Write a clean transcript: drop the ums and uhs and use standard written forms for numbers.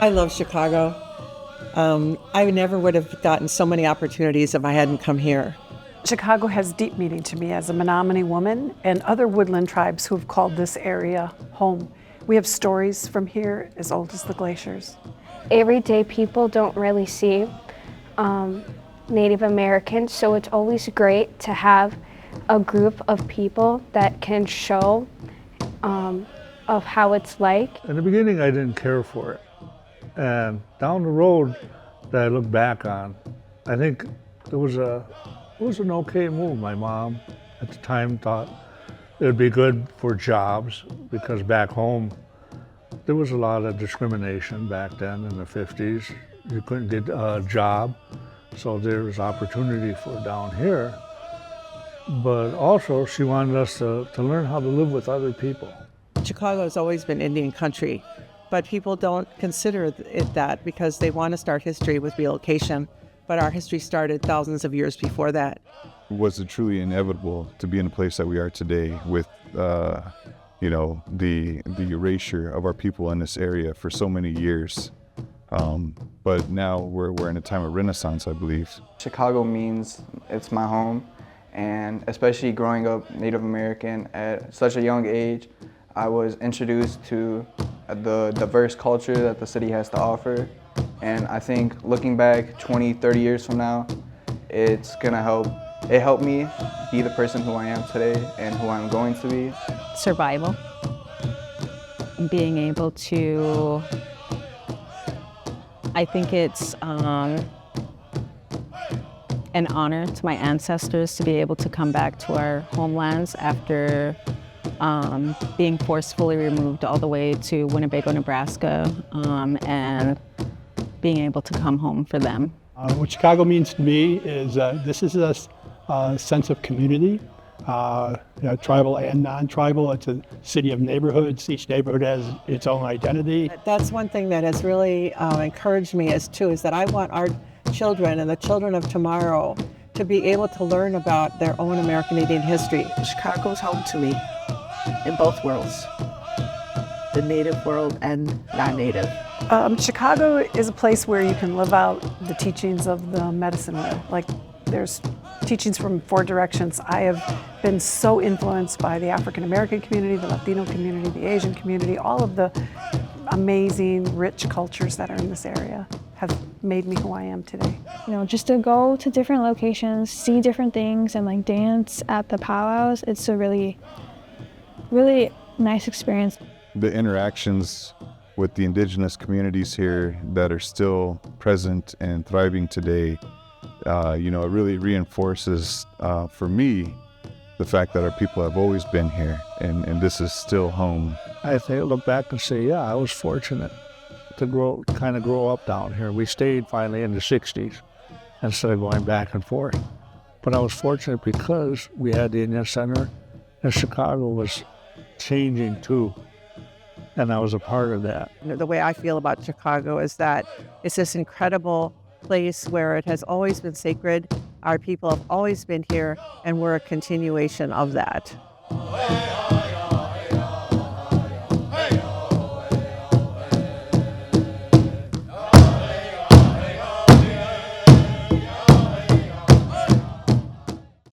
I love Chicago. I never would have gotten so many opportunities if I hadn't come here. Chicago has deep meaning to me as a Menominee woman and other woodland tribes who have called this area home. We have stories from here as old as the glaciers. Everyday people don't really see Native Americans, so it's always great to have a group of people that can show of how it's like. In the beginning, I didn't care for it. And down the road that I look back on, I think it was an okay move. My mom at the time thought it would be good for jobs because back home, there was a lot of discrimination back then in the 50s. You couldn't get a job, so there was opportunity for down here. But also, she wanted us to learn how to live with other people. Chicago has always been Indian country, but people don't consider it that because they want to start history with relocation. But our history started thousands of years before that. Was it truly inevitable to be in the place that we are today with, the erasure of our people in this area for so many years? But now we're in a time of renaissance, I believe. Chicago means it's my home, and especially growing up Native American at such a young age, I was introduced to the diverse culture that the city has to offer. And I think looking back 20, 30 years from now, it's gonna help. It helped me be the person who I am today and who I'm going to be. Survival. Being able to, I think it's an honor to my ancestors to be able to come back to our homelands after being forcefully removed all the way to Winnebago, Nebraska, and being able to come home for them. What Chicago means to me is this is a sense of community, tribal and non-tribal. It's a city of neighborhoods. Each neighborhood has its own identity. That's one thing that has really encouraged me is that I want our children and the children of tomorrow to be able to learn about their own American Indian history. Chicago's home to me in both worlds, the native world and non-native. Chicago is a place where you can live out the teachings of the medicine wheel. Like there's teachings from four directions. I have been so influenced by the African American community, the Latino community, the Asian community. All of the amazing, rich cultures that are in this area have made me who I am today. Just to go to different locations, see different things, and like dance at the powwows, it's a really, really nice experience. The interactions with the indigenous communities here that are still present and thriving today, it really reinforces for me the fact that our people have always been here and this is still home. I think I look back and say, yeah, I was fortunate to grow up down here. We stayed finally in the 60s instead of going back and forth. But I was fortunate because we had the Indian Center and Chicago was changing too. And I was a part of that. The way I feel about Chicago is that it's this incredible place where it has always been sacred. Our people have always been here, and we're a continuation of that.